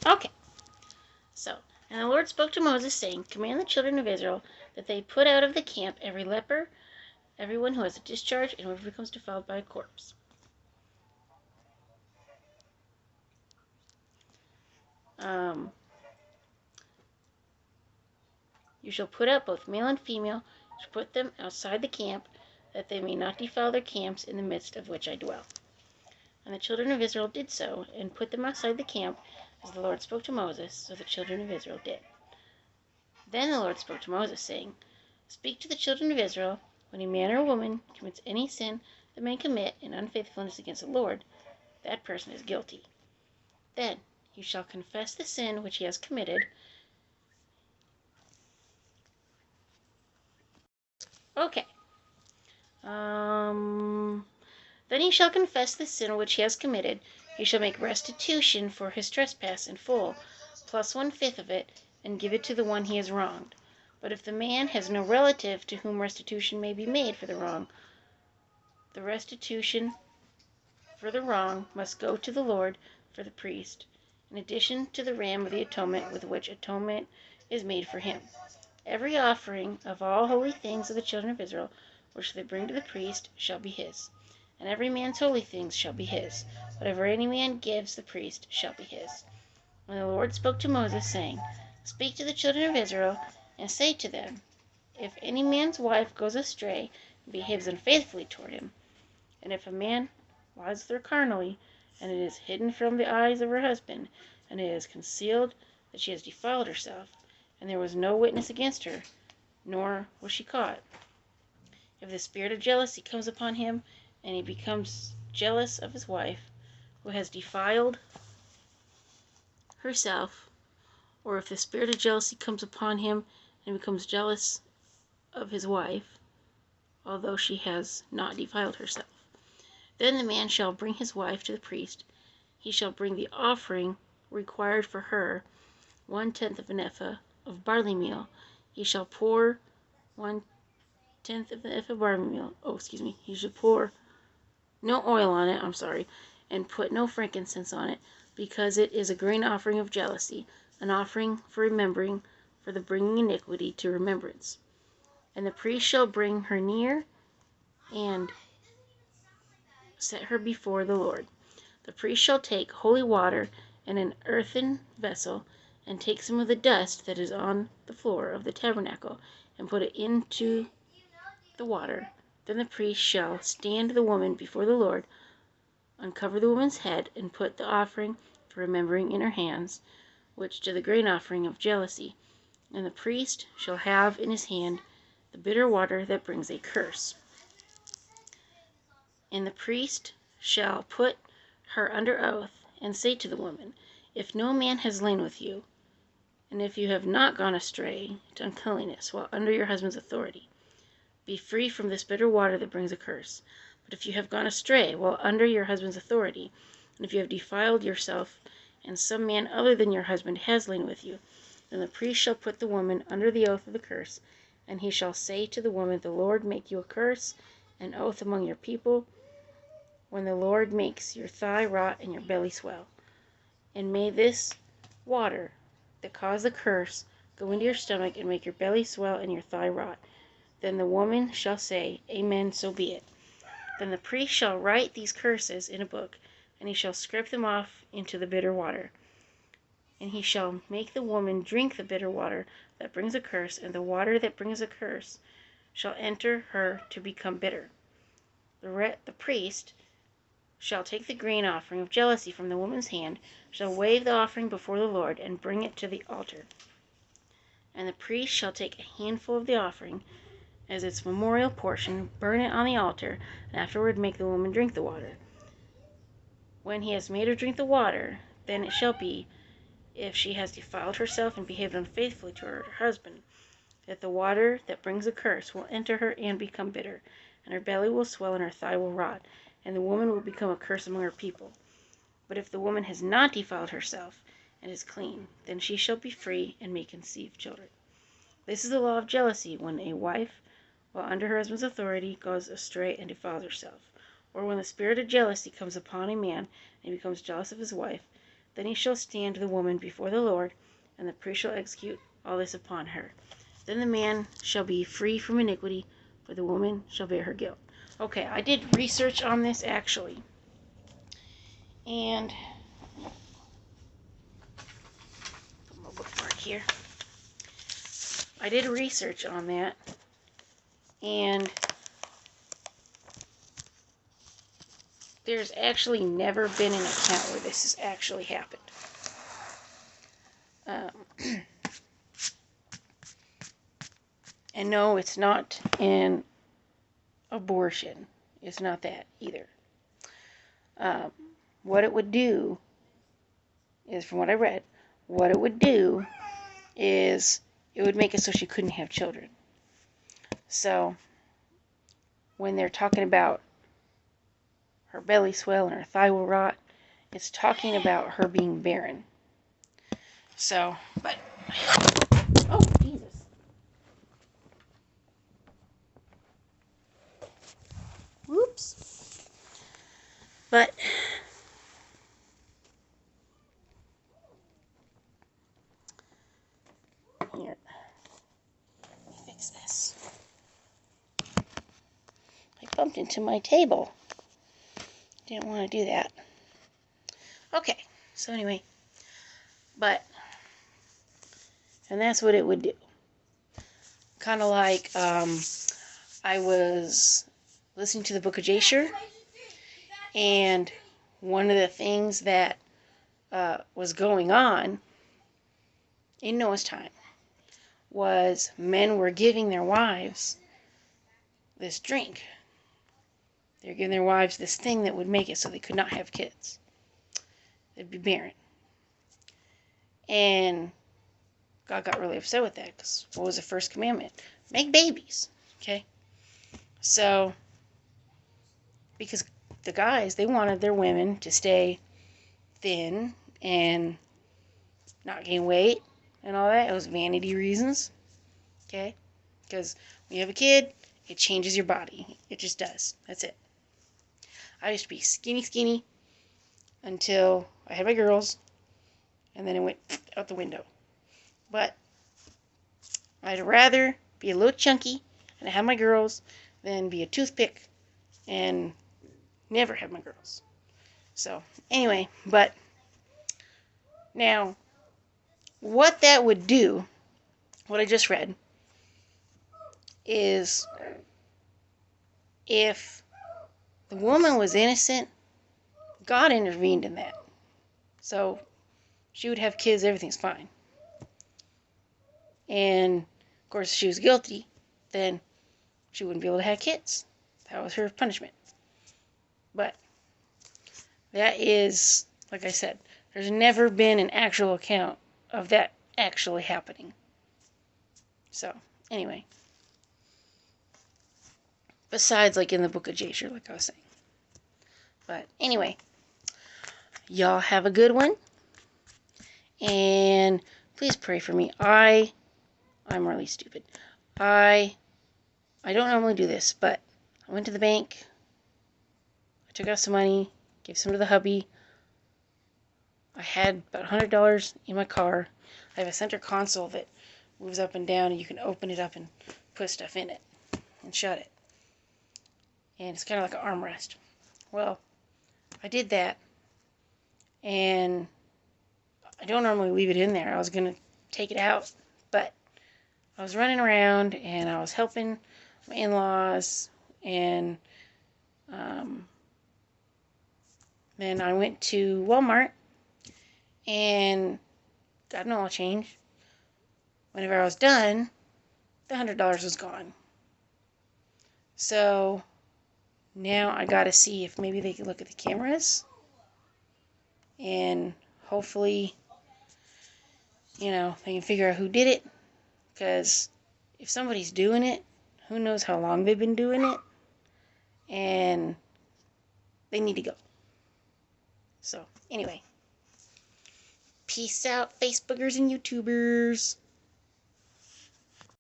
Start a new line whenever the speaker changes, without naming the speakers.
Okay, so, and the Lord spoke to Moses, saying, Command the children of Israel that they put out of the camp every leper, everyone who has a discharge, and whoever becomes defiled by a corpse. You shall put out both male and female, to put them outside the camp, that they may not defile their camps in the midst of which I dwell. And the children of Israel did so, and put them outside the camp, as the Lord spoke to Moses, so the children of Israel did. Then the Lord spoke to Moses, saying, Speak to the children of Israel, when a man or a woman commits any sin that may commit in unfaithfulness against the Lord, that person is guilty. Then he shall confess the sin which he has committed. Okay. Then he shall confess the sin which he has committed. He shall make restitution for his trespass in full, plus 1/5 of it, and give it to the one he has wronged. But if the man has no relative to whom restitution may be made for the wrong, the restitution for the wrong must go to the Lord for the priest, in addition to the ram of the atonement with which atonement is made for him. Every offering of all holy things of the children of Israel, which they bring to the priest, shall be his. And every man's holy things shall be his. Whatever any man gives the priest shall be his. And the Lord spoke to Moses, saying, Speak to the children of Israel, and say to them, If any man's wife goes astray, and behaves unfaithfully toward him, and if a man lies with her carnally, and it is hidden from the eyes of her husband, and it is concealed that she has defiled herself, and there was no witness against her, nor was she caught. If the spirit of jealousy comes upon him, and he becomes jealous of his wife, who has defiled herself, or if the spirit of jealousy comes upon him, and becomes jealous of his wife, although she has not defiled herself, then the man shall bring his wife to the priest. He shall bring the offering required for her, 1/10 of an ephah of barley meal. He shall pour 1/10 of the ephah of barley meal. He should pour no oil on it, and put no frankincense on it, because it is a grain offering of jealousy, an offering for remembering, for the bringing iniquity to remembrance. And the priest shall bring her near, and set her before the Lord. The priest shall take holy water in an earthen vessel, and take some of the dust that is on the floor of the tabernacle, and put it into the water. Then the priest shall stand the woman before the Lord, uncover the woman's head, and put the offering for remembering in her hands, which to the grain offering of jealousy. And the priest shall have in his hand the bitter water that brings a curse. And the priest shall put her under oath, and say to the woman, If no man has lain with you, and if you have not gone astray to uncleanness while under your husband's authority, be free from this bitter water that brings a curse. But if you have gone astray while under your husband's authority, and if you have defiled yourself, and some man other than your husband has lain with you, then the priest shall put the woman under the oath of the curse, and he shall say to the woman, The Lord make you a curse, an oath among your people, when the Lord makes your thigh rot and your belly swell. And may this water that caused the curse go into your stomach, and make your belly swell and your thigh rot. Then the woman shall say, Amen, so be it. Then the priest shall write these curses in a book, and he shall scrape them off into the bitter water. And he shall make the woman drink the bitter water that brings a curse, and the water that brings a curse shall enter her to become bitter. The priest shall take the grain offering of jealousy from the woman's hand, shall wave the offering before the Lord, and bring it to the altar. And the priest shall take a handful of the offering as its memorial portion, burn it on the altar, and afterward make the woman drink the water. When he has made her drink the water, then it shall be, if she has defiled herself and behaved unfaithfully to her husband, that the water that brings a curse will enter her and become bitter, and her belly will swell and her thigh will rot, and the woman will become a curse among her people. But if the woman has not defiled herself, and is clean, then she shall be free and may conceive children. This is the law of jealousy, when a wife, while under her husband's authority, goes astray and defiles herself, or when the spirit of jealousy comes upon a man, and he becomes jealous of his wife, Then he shall stand the woman before the Lord, and the priest shall execute all this upon her. Then the man shall be free from iniquity, for the woman shall bear her guilt. Okay, I did research on this actually. And put my bookmark here. I did research on that. And there's actually never been an account where this has actually happened. And no, it's not an abortion. It's not that either. What it would do is, from what I read, what it would do is it would make it so she couldn't have children. So when they're talking about her belly swell and her thigh will rot, it's talking about her being barren. So, but, oh, Jesus. Whoops. But, here, let me fix this. I bumped into my table. Didn't want to do that. Okay, so anyway, but, and that's what it would do. Kind of like, I was listening to the Book of Jasher, and one of the things that was going on in Noah's time was men were giving their wives this drink. They were giving their wives this thing that would make it so they could not have kids. They'd be barren. And God got really upset with that, because what was the first commandment? Make babies. Okay? So, because the guys, they wanted their women to stay thin and not gain weight and all that. It was vanity reasons. Okay? Because when you have a kid, it changes your body. It just does. That's it. I used to be skinny until I had my girls, and then it went out the window. But I'd rather be a little chunky and have my girls than be a toothpick and never have my girls. So, anyway, but now, what that would do, what I just read, is if the woman was innocent, God intervened in that. So, she would have kids, everything's fine. And, of course, if she was guilty, then she wouldn't be able to have kids. That was her punishment. But that is, like I said, there's never been an actual account of that actually happening. So, anyway. Besides, like in the Book of Jasher, like I was saying. But, anyway. Y'all have a good one. And please pray for me. I'm really stupid. I don't normally do this, but I went to the bank. I took out some money, gave some to the hubby. I had about $100 in my car. I have a center console that moves up and down, and you can open it up and put stuff in it and shut it. And it's kind of like an armrest. Well, I did that, and I don't normally leave it in there. I was going to take it out, but I was running around, and I was helping my in-laws, and then I went to Walmart and got an oil change. Whenever I was done, the $100 was gone. So now I gotta see if maybe they can look at the cameras, and hopefully, they can figure out who did it. Because if somebody's doing it, who knows how long they've been doing it, and they need to go. So, anyway. Peace out, Facebookers and YouTubers.